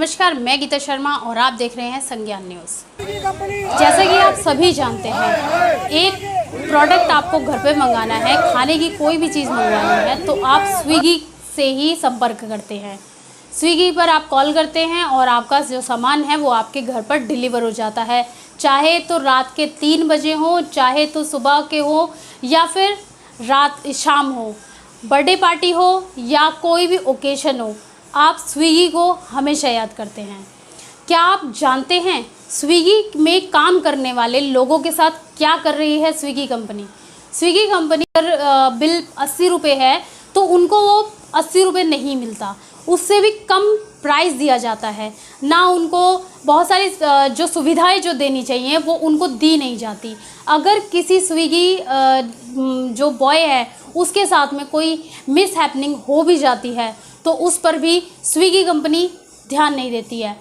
नमस्कार, मैं गीता शर्मा और आप देख रहे हैं संज्ञान न्यूज़। जैसा कि आप सभी जानते हैं, एक प्रोडक्ट आपको घर पे मंगाना है, खाने की कोई भी चीज़ मंगवानी है तो आप स्विगी से ही संपर्क करते हैं। स्विगी पर आप कॉल करते हैं और आपका जो सामान है वो आपके घर पर डिलीवर हो जाता है, चाहे तो रात के 3 बजे हो, चाहे तो सुबह के हो या फिर शाम हो, बर्थडे पार्टी हो या कोई भी ओकेशन हो, आप स्विगी को हमेशा याद करते हैं। क्या आप जानते हैं स्विगी में काम करने वाले लोगों के साथ क्या कर रही है स्विगी कंपनी? स्विगी कंपनी पर बिल 80 रुपये है तो उनको वो 80 रुपये नहीं मिलता, उससे भी कम प्राइस दिया जाता है। ना उनको बहुत सारी जो सुविधाएं जो देनी चाहिए वो उनको दी नहीं जाती। अगर किसी स्विगी जो बॉय है उसके साथ में कोई मिस हैपनिंग हो भी जाती है तो उस पर भी स्विगी कंपनी ध्यान नहीं देती है।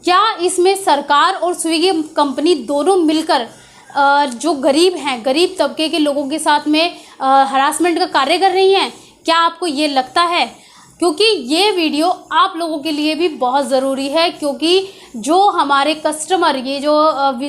क्या इसमें सरकार और स्विगी कंपनी दोनों मिलकर जो गरीब हैं, गरीब तबके के लोगों के साथ में हरासमेंट का कार्य कर रही हैं? क्या आपको ये लगता है? क्योंकि ये वीडियो आप लोगों के लिए भी बहुत ज़रूरी है, क्योंकि जो हमारे कस्टमर ये जो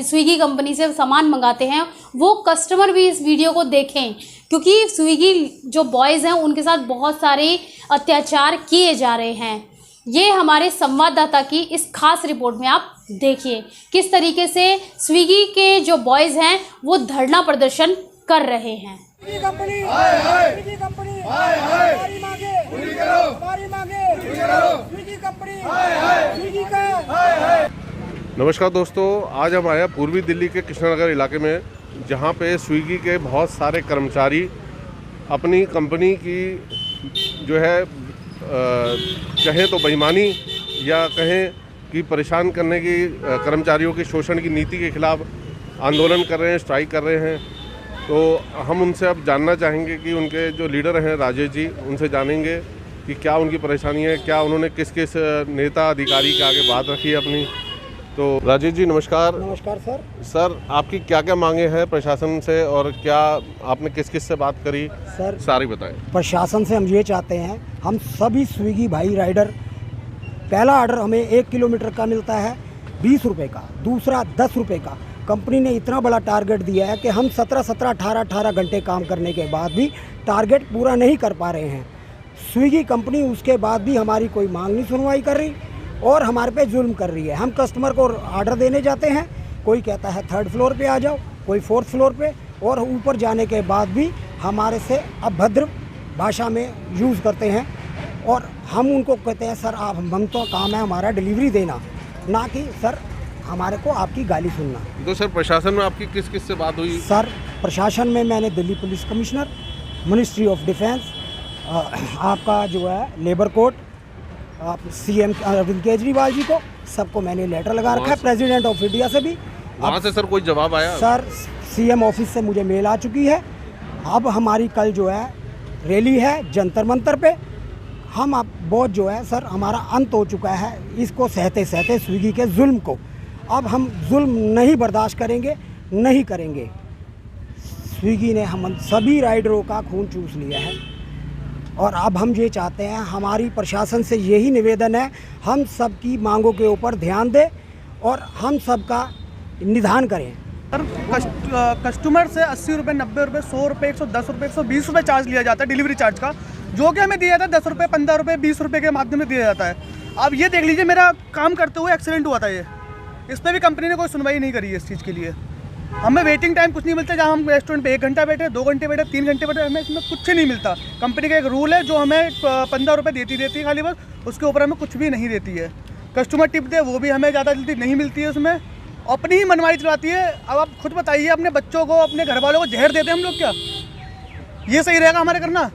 स्विगी कंपनी से सामान मंगाते हैं वो कस्टमर भी इस वीडियो को देखें, क्योंकि स्विगी जो बॉयज़ हैं उनके साथ बहुत सारे अत्याचार किए जा रहे हैं। ये हमारे संवाददाता की इस खास रिपोर्ट में आप देखिए किस तरीके से स्विगी के जो बॉयज़ हैं वो धरना प्रदर्शन कर रहे हैं। नमस्कार दोस्तों, आज हम आए पूर्वी दिल्ली के कृष्णानगर इलाके में, जहां पे स्विगी के बहुत सारे कर्मचारी अपनी कंपनी की जो है कहें तो बेईमानी या कहें कि परेशान करने की कर्मचारियों की शोषण की नीति के खिलाफ आंदोलन कर रहे हैं, स्ट्राइक कर रहे हैं। तो हम उनसे अब जानना चाहेंगे कि उनके जो लीडर हैं राजेश जी, उनसे जानेंगे कि क्या उनकी परेशानी है, क्या उन्होंने किस किस नेता अधिकारी के आगे बात रखी है अपनी। तो राजेश जी नमस्कार। नमस्कार सर। सर आपकी क्या क्या मांगे हैं प्रशासन से और क्या आपने किस किस से बात करी, सर सारी बताएं। प्रशासन से हम ये चाहते हैं, हम सभी स्विगी भाई राइडर, पहला ऑर्डर हमें 1 किलोमीटर का मिलता है 20 रुपये का, दूसरा 10 रुपये का। कंपनी ने इतना बड़ा टारगेट दिया है कि हम 18 घंटे काम करने के बाद भी टारगेट पूरा नहीं कर पा रहे हैं। स्विगी कंपनी उसके बाद भी हमारी कोई मांग नहीं सुनवाई कर रही और हमारे पे जुल्म कर रही है। हम कस्टमर को ऑर्डर देने जाते हैं, कोई कहता है 3rd फ्लोर पे आ जाओ, कोई 4th फ्लोर पे, और ऊपर जाने के बाद भी हमारे से अभद्र भाषा में यूज़ करते हैं। और हम उनको कहते हैं सर आप हम तो काम है हमारा डिलीवरी देना, ना कि सर हमारे को आपकी गाली सुनना। तो सर प्रशासन में आपकी किस किस से बात हुई? सर प्रशासन में मैंने Delhi police commissioner, ministry of defence, आपका जो है लेबर कोर्ट, आप सीएम अरविंद केजरीवाल जी को, सबको मैंने लेटर लगा रखा है, प्रेसिडेंट ऑफ इंडिया से भी। वहाँ से सर कोई जवाब आया? सर सीएम ऑफिस से मुझे मेल आ चुकी है। अब हमारी कल जो है रैली है जंतर मंतर पे। हम अब बहुत जो है सर हमारा अंत हो चुका है इसको सहते सहते स्विगी के जुल्म को। अब हम जुल्म नहीं बर्दाश्त करेंगे, नहीं करेंगे। स्विगी ने हम सभी राइडरों का खून चूस लिया है और अब हम ये चाहते हैं, हमारी प्रशासन से यही निवेदन है, हम सबकी मांगों के ऊपर ध्यान दें और हम सबका निदान करें। सर कस्टमर से 80 रुपये, 90 रुपये, 100 रुपये, 110 रुपये, 120 रुपये चार्ज लिया जाता है डिलीवरी चार्ज का, जो कि हमें दिया जाता है 10 रुपये, 15 रुपये, 20 रुपये के माध्यम से दिया जाता है। अब ये देख लीजिए, मेरा काम करते हुए एक्सीडेंट हुआ था, ये इस पर भी कंपनी ने कोई सुनवाई नहीं करी है इस चीज़ के लिए। हमें वेटिंग टाइम कुछ नहीं मिलता, जहाँ हम रेस्टोरेंट पे 1 घंटा बैठे, 2 घंटे बैठे, 3 घंटे बैठे, हमें इसमें कुछ नहीं मिलता। कंपनी का एक रूल है जो हमें 15 रुपये देती है खाली, बस उसके ऊपर हमें कुछ भी नहीं देती है। कस्टमर टिप दे वो भी हमें ज़्यादा जल्दी नहीं मिलती है, उसमें अपनी ही मनमानी चलाती है। अब आप खुद बताइए, अपने बच्चों को, अपने घर वालों को जहर देते हैं हम लोग क्या? ये सही रहेगा हमारे करना?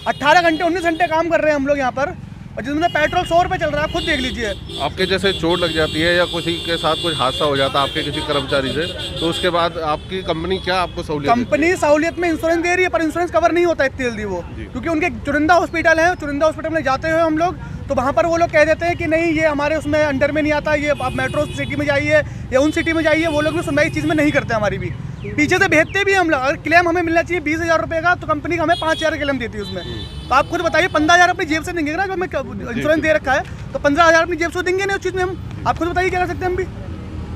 18 घंटे 19 घंटे काम कर रहे हैं हम लोग यहाँ पर, और जिसमें पेट्रोल 100 रुपये चल रहा है, खुद देख लीजिए। आपके जैसे चोट लग जाती है या किसी के साथ कोई हादसा हो जाता है आपके किसी कर्मचारी से, तो उसके बाद आपकी कंपनी क्या आपको सहूलियत? कंपनी सहूलियत में इंश्योरेंस दे रही है, पर इंश्योरेंस कवर नहीं होता इतनी जल्दी वो, क्योंकि उनके चुनिंदा हॉस्पिटल है। चुनिंदा हॉस्पिटल में जाते हुए हम लोग, तो वहाँ पर वो लोग कह देते हैं कि नहीं ये हमारे उसमें अंडर में नहीं आता, ये आप मेट्रो सिटी में जाइए या उन सिटी में जाइए। वो लोग भी सुनवाई चीज़ में नहीं करते हमारी भी, पीछे से भेजते भी हम लोग। अगर क्लेम हमें मिलना चाहिए 20,000 रुपये का, तो कंपनी हमें 5,000 क्लेम देती है उसमें। तो आप खुद बताइए 15,000 अपनी जेब से देंगे ना, जो हमें इंश्योरेंस दे रखा है, तो 15,000 अपनी जेब से देंगे नहीं उस चीज़ में हम। आप खुद बताइए क्या कर सकते हैं हम भी।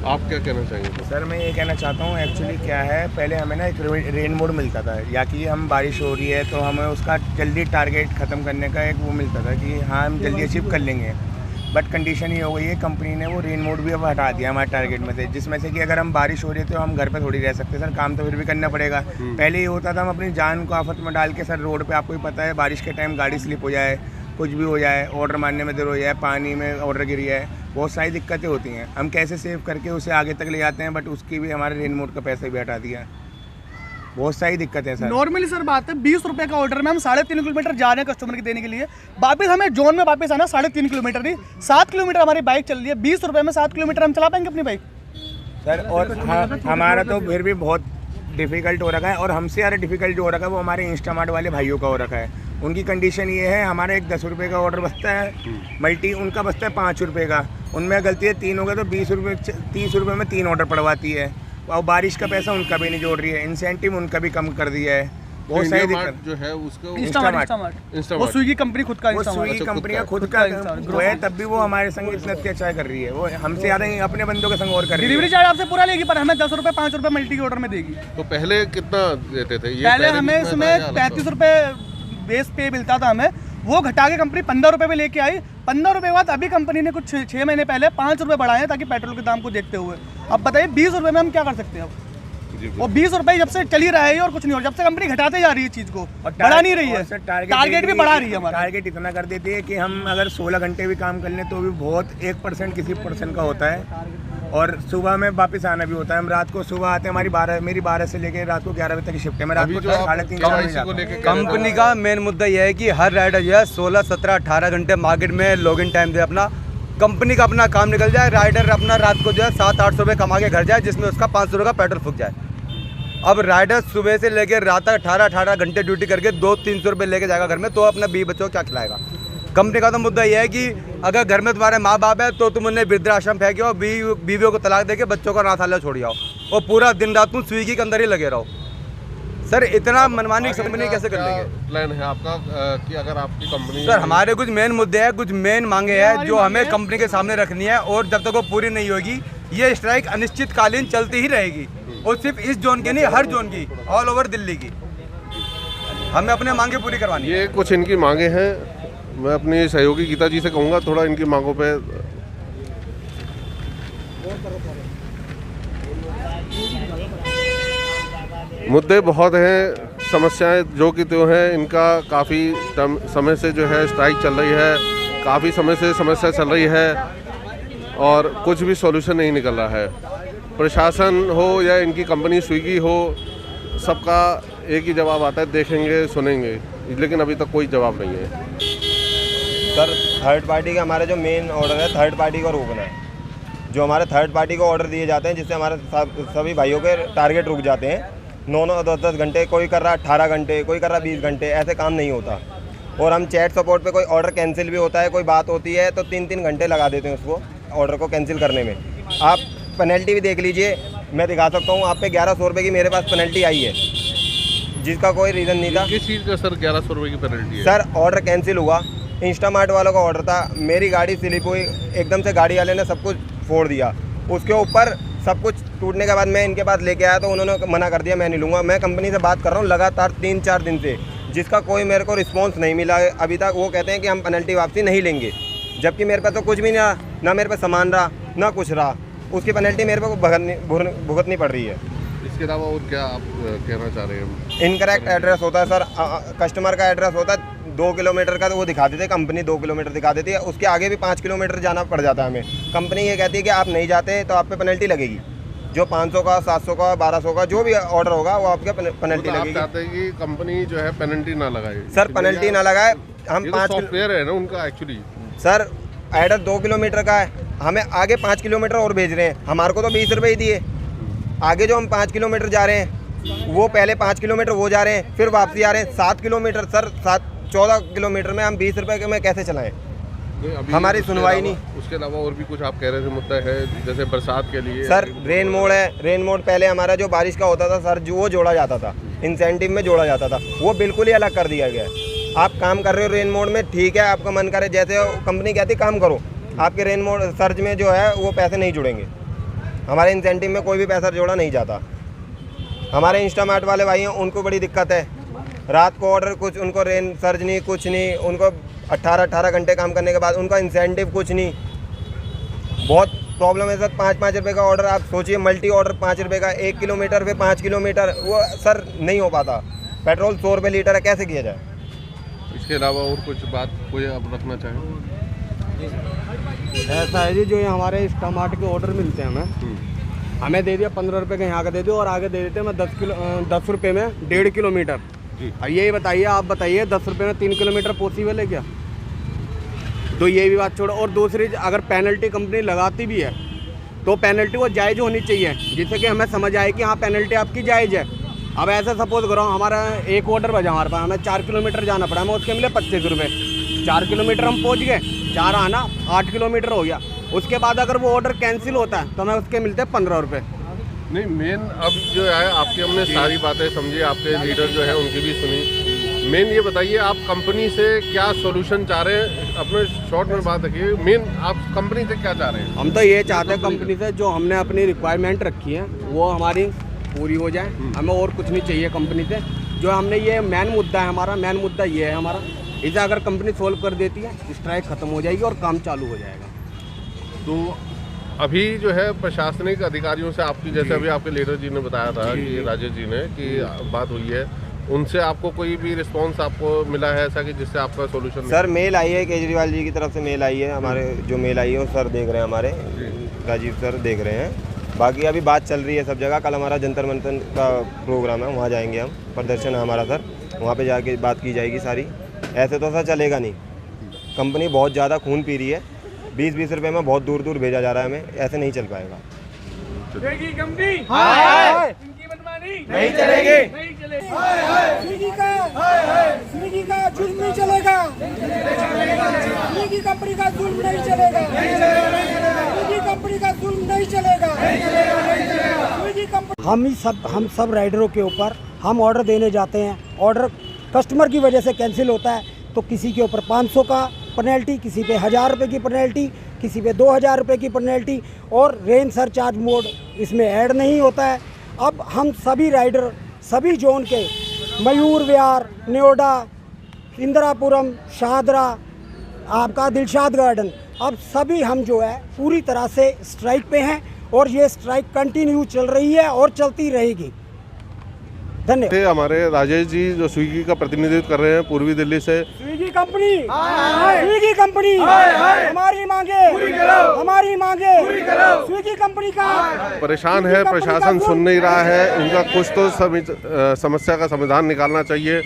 आप क्या कहना चाहेंगे? सर मैं ये कहना चाहता हूँ, एक्चुअली क्या है, पहले हमें ना एक रेन मोड मिलता था, या कि हम बारिश हो रही है तो हमें उसका जल्दी टारगेट ख़त्म करने का एक वो मिलता था कि हाँ हम जल्दी अचीव कर लेंगे। बट कंडीशन ये हो गई है, कंपनी ने वो रेन मोड भी अब हटा दिया हमारे टारगेट में से, जिसमें से कि अगर हम बारिश हो रही है तो हम घर पे थोड़ी रह सकते हैं सर, काम तो फिर भी करना पड़ेगा। पहले ये होता था हम अपनी जान को आफत में डाल के सर रोड पे, आपको ही पता है बारिश के टाइम गाड़ी स्लिप हो जाए, कुछ भी हो जाए, ऑर्डर मारने में देर हो जाए, पानी में ऑर्डर गिर जाए, बहुत सारी दिक्कतें होती हैं। हम कैसे सेव करके उसे आगे तक ले जाते हैं, बट उसकी भी हमारे रेन मोड का पैसा भी हटा दिया। बहुत सारी दिक्कतें हैं सर। नॉर्मली सर बात है 20 रुपये का ऑर्डर में हम 3.5 किलोमीटर जा रहे हैं कस्टमर के देने के लिए, वापस हमें जोन में वापस आना 3.5 किलोमीटर नहीं 7 किलोमीटर हमारी बाइक चल रही है। 20 रुपये में 7 किलोमीटर हम चला पाएंगे अपनी बाइक सर? और हमारा तो फिर भी बहुत डिफ़िकल्ट हो रखा है, और हमसे ज़्यादा डिफ़िकल्ट जो हो रखा है वो हमारे इंस्टामार्ट वाले भाइयों का हो रखा है। उनकी कंडीशन ये है, हमारा एक 10 रुपये का ऑर्डर बचता है मल्टी, उनका बचता है 5 रुपये का, उनमें गलती है 3 हो गए तो 20 रुपये 30 रुपये में 3 ऑर्डर पड़वाती है, और बारिश का पैसा उनका भी नहीं जोड़ रही है, इंसेंटिव उनका भी कम कर दिया है। बहुत सारी दिक्कत जो है उसको इंस्टामार्ट वो स्विगी कंपनी खुद का, वो स्विगी कंपनी का खुद का वो है, तब भी वो हमारे संग इतना अत्याचार कर रही है, वो हमसे ज़्यादा ही अपने बंदों के संग और कर रही है। डिलीवरी चार्ज आपसे पूरा लेगी, पर हमें 10 रुपये 5 रुपये मल्टी के ऑर्डर में देगी। तो पहले कितना देते थे? पहले हमें इसमें 35 रुपये बेस पे मिलता था हमें, वो घटा के कंपनी 15 रुपये में लेके आई। 15 रुपये के बाद अभी कंपनी ने कुछ 6 महीने पहले 5 रुपये बढ़ाए हैं, ताकि पेट्रोल के दाम को देखते हुए। अब बताइए 20 रुपये में हम क्या कर सकते हैं अब? वो 20 रुपये जब से चली रहा है और कुछ नहीं हो, जब से कंपनी घटाते जा रही है चीज़ को, बढ़ा नहीं रही है, टारगेट भी बढ़ा रही है हमारा। टारगेट इतना कर देती है कि हम अगर 16 घंटे भी काम कर लें तो भी बहुत 1% किसी पर्सन का होता है, और सुबह में वापस आना भी होता है। हम रात को सुबह आते हैं, मेरी 12 से लेकर रात को 11 बजे तक की शिफ्ट है, मैं रात को 3:30 कंपनी का मेन मुद्दा यह है कि हर राइडर जो है 16, 17, 18 घंटे मार्केट में लॉगिन टाइम दे, अपना कंपनी का अपना काम निकल जाए, राइडर अपना रात को जो है 700-800 रुपये कमा के घर जाए, जिसमें उसका 500 रुपये का पेट्रोल फूक जाए। अब राइडर सुबह से लेकर रात तक 18 घंटे ड्यूटी करके 200-300 रुपये लेके जाएगा घर में, तो अपने बीवी बच्चों को क्या खिलाएगा? कंपनी का तो मुद्दा यह है कि अगर घर में तुम्हारे माँ बाप है तो तुम उन्हें वृद्धाश्रम फेंके हो, बीवियों को तलाक देके बच्चों को अनाथालय छोड़ आओ, और पूरा दिन रात तुम स्विगी के अंदर ही लगे रहो। सर इतना मनमानी कंपनी कैसे कर लेंगे? प्लान है आपका कि अगर आपकी कंपनी? सर हमारे कुछ मेन मुद्दे हैं, कुछ मेन मांगे हैं जो हमें कंपनी के सामने रखनी है, और जब तक वो पूरी नहीं होगी ये स्ट्राइक अनिश्चितकालीन चलती ही रहेगी, और सिर्फ इस जोन की नहीं, हर जोन की, ऑल ओवर दिल्ली की हमें अपने मांगे पूरी करवानी है। ये कुछ इनकी मांगे हैं। मैं अपनी सहयोगी गीता जी से कहूँगा थोड़ा इनकी मांगों पे। मुद्दे बहुत हैं, समस्याएं जो कि तो हैं, इनका काफ़ी समय से जो है स्ट्राइक चल रही है, काफ़ी समय से समस्या चल रही है, और कुछ भी सॉल्यूशन नहीं निकल रहा है। प्रशासन हो या इनकी कंपनी स्विगी हो, सबका एक ही जवाब आता है, देखेंगे सुनेंगे, लेकिन अभी तक कोई जवाब नहीं है। सर थर्ड पार्टी का हमारा जो मेन ऑर्डर है, थर्ड पार्टी को रोकना है। जो हमारे थर्ड पार्टी को ऑर्डर दिए जाते हैं, जिससे हमारे सभी भाइयों के टारगेट रुक जाते हैं, 9-9, 10-10 घंटे, कोई कर रहा 18 घंटे, कोई कर रहा 20 घंटे, ऐसे काम नहीं होता। और हम चैट सपोर्ट पे कोई ऑर्डर कैंसिल भी होता है, कोई बात होती है तो 3-3 घंटे लगा देते हैं उसको ऑर्डर को कैंसिल करने में। आप पेनल्टी भी देख लीजिए, मैं दिखा सकता हूँ आप पे 1100 रुपये की मेरे पास पेनल्टी आई है, जिसका कोई रीज़न नहीं था। किस चीज़ का सर 1100 रुपये की पेनल्टी है? सर ऑर्डर कैंसिल हुआ, इंस्टामार्ट वालों का ऑर्डर था, मेरी गाड़ी स्लिप हुई, एकदम से गाड़ी वाले ने सब कुछ फोड़ दिया, उसके ऊपर सब कुछ टूटने के बाद मैं इनके पास लेके आया तो उन्होंने मना कर दिया, मैं नहीं लूँगा। मैं कंपनी से बात कर रहा हूँ लगातार 3-4 दिन से, जिसका कोई मेरे को रिस्पॉन्स नहीं मिला है अभी तक। वो कहते हैं कि हम पेनल्टी वापसी नहीं लेंगे, जबकि मेरे पास तो कुछ भी नहीं रहा, ना मेरे पास सामान रहा ना कुछ रहा, उसकी पेनल्टी मेरे को भुगतनी पड़ रही है। इसके अलावा और क्या आप कहना चाह रहे हैं? इनकरेक्ट एड्रेस होता है सर, कस्टमर का एड्रेस होता है 2 किलोमीटर का, तो वो दिखा देते हैं, कंपनी 2 किलोमीटर दिखा देती है, उसके आगे भी 5 किलोमीटर जाना पड़ जाता है हमें। कंपनी ये कहती है कि आप नहीं जाते तो आप पे पेनल्टी लगेगी, जो 500 का, 700 का, 1200 का जो भी ऑर्डर होगा वो आपके पेनल्टी लगेगी। आप चाहते हैं कि कंपनी जो है पेनल्टी ना लगाए? सर पेनल्टी ना लगाए, हम 5 सॉफ्टवेयर है ना उनका एक्चुअली। सर एड्रेस 2 किलोमीटर का है, हमें आगे 5 किलोमीटर और भेज रहे हैं, हमारे को तो 20 रुपये ही दिए, आगे जो हम 5 किलोमीटर जा रहे हैं वो पहले 5 किलोमीटर वो जा रहे हैं, फिर वापसी आ रहे हैं 7 किलोमीटर। सर 14 किलोमीटर में हम 20 रुपये के में कैसे चलाएं? हमारी सुनवाई नहीं। उसके अलावा और भी कुछ आप कह रहे थे मुद्दा है, जैसे बरसात के लिए? सर रेन मोड है, रेन मोड पहले हमारा जो बारिश का होता था सर, जो वो जोड़ा जाता था, इंसेंटिव में जोड़ा जाता था, वो बिल्कुल ही अलग कर दिया गया है। आप काम कर रहे हो रेन मोड में, ठीक है, आपका मन करे जैसे कंपनी कहती काम करो, आपके रेन मोड सर्च में जो है वो पैसे नहीं जुड़ेंगे। हमारे इंसेंटिव में कोई भी पैसा जोड़ा नहीं जाता। हमारे इंस्टामार्ट वाले भाई हैं, उनको बड़ी दिक्कत है। रात को ऑर्डर कुछ, उनको रेन सर्च नहीं, कुछ नहीं, उनको 18 घंटे काम करने के बाद उनका इंसेंटिव कुछ नहीं। बहुत प्रॉब्लम है सर। 5-5 रुपये का ऑर्डर, आप सोचिए मल्टी ऑर्डर 5 रुपये का, 1 किलोमीटर पे 5 किलोमीटर, वो सर नहीं हो पाता। पेट्रोल 100 रुपये लीटर है, कैसे किया जाए? इसके अलावा और कुछ बात कोई आप रखना चाहें? ऐसा है जी, जो ये हमारे इंस्टामार्ट के ऑर्डर मिलते हैं हमें दे दिया 15 रुपये का, यहाँ का दे दो और आगे दे देते हैं मैं 10 रुपये में 1.5 किलोमीटर। अब यही बताइए, आप बताइए 10 रुपये में 3 किलोमीटर पॉसिबल है क्या? तो ये भी बात छोड़ो। और दूसरी, अगर पेनल्टी कंपनी लगाती भी है तो पेनल्टी वो जायज़ होनी चाहिए, जिससे कि हमें समझ आए कि हाँ पेनल्टी आपकी जायज़ है। अब ऐसा सपोज करो हमारा एक ऑर्डर बजा हमारे पास, हमें 4 किलोमीटर जाना पड़ा, हमें उसके मिले 25 रुपये। 4 किलोमीटर हम पहुँच गए, 4 आना 8 किलोमीटर हो गया। उसके बाद अगर वो ऑर्डर कैंसिल होता है तो हमें उसके मिलते हैं 15 रुपये। नहीं, मेन अब जो है आपकी हमने सारी बातें समझी, आपके लीडर जो है उनकी भी सुनी। मेन ये बताइए आप कंपनी से क्या सोल्यूशन चाह रहे हैं? अपने शॉर्ट में बात रखिए, मेन आप कंपनी से क्या चाह रहे हैं? हम तो ये चाहते हैं कंपनी से जो हमने अपनी रिक्वायरमेंट रखी है वो हमारी पूरी हो जाए। हमें और कुछ नहीं चाहिए कंपनी से। जो हमने ये मेन मुद्दा है, हमारा मेन मुद्दा ये है हमारा, इसे अगर कंपनी सोल्व कर देती है स्ट्राइक ख़त्म हो जाएगी और काम चालू हो जाएगा। तो अभी जो है प्रशासनिक अधिकारियों से आपकी, जैसे अभी आपके लीडर जी ने बताया था कि राजेश जी ने कि बात हुई है, उनसे आपको कोई भी रिस्पांस आपको मिला है ऐसा कि जिससे आपका सोल्यूशन? सर मेल आई है, केजरीवाल जी की तरफ से मेल आई है। हमारे जो मेल आई है वो सर देख रहे हैं, हमारे राजीव सर देख रहे हैं। बाकी अभी बात चल रही है सब जगह। कल हमारा जंतर मंतर का प्रोग्राम है, वहाँ जाएंगे हम, प्रदर्शन है हमारा सर, वहाँ पे जाके बात की जाएगी सारी। ऐसे तो सर चलेगा नहीं, कंपनी बहुत ज़्यादा खून पी रही है। 20-20 रुपये में बहुत दूर दूर भेजा जा रहा है हमें, ऐसे नहीं चल पाएगा। नहीं चलेगी। स्विगी का जुल्म नहीं चलेगा, स्विगी कंपनी का जुल्म नहीं चलेगा, स्विगी कंपनी का जुल्म नहीं चलेगा, स्विगी कंपनी। हम सब राइडरों के ऊपर हम ऑर्डर देने जाते हैं, ऑर्डर कस्टमर की वजह से कैंसिल होता है तो किसी के ऊपर 500 का पेनल्टी, किसी पे 1000 रुपये की पेनल्टी, किसी पे 2000 रुपये की पेनल्टी, और रेन सरचार्ज मोड इसमें ऐड नहीं होता है। अब हम सभी राइडर सभी जोन के, मयूर विहार, न्योडा, इंदिरापुरम, शाहदरा, आपका दिलशाद गार्डन, अब सभी हम जो है पूरी तरह से स्ट्राइक पे हैं और ये स्ट्राइक कंटिन्यू चल रही है और चलती रहेगी। धन्यवाद। हमारे राजेश जी जो स्विगी का प्रतिनिधित्व कर रहे हैं पूर्वी दिल्ली से। स्विगी कंपनी, स्विगी कंपनी, हमारी मांगे, हमारी मांगे, स्विगी कंपनी का परेशान है, प्रशासन सुन नहीं रहा है, उनका कुछ तो समस्या का समाधान निकालना चाहिए,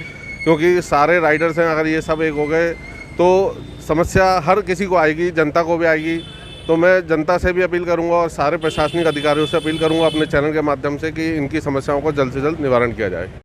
क्योंकि सारे राइडर्स हैं। अगर ये सब एक हो गए तो समस्या हर किसी को आएगी, जनता को भी आएगी। तो मैं जनता से भी अपील करूंगा और सारे प्रशासनिक अधिकारियों से अपील करूंगा अपने चैनल के माध्यम से कि इनकी समस्याओं का जल्द से जल्द निवारण किया जाए।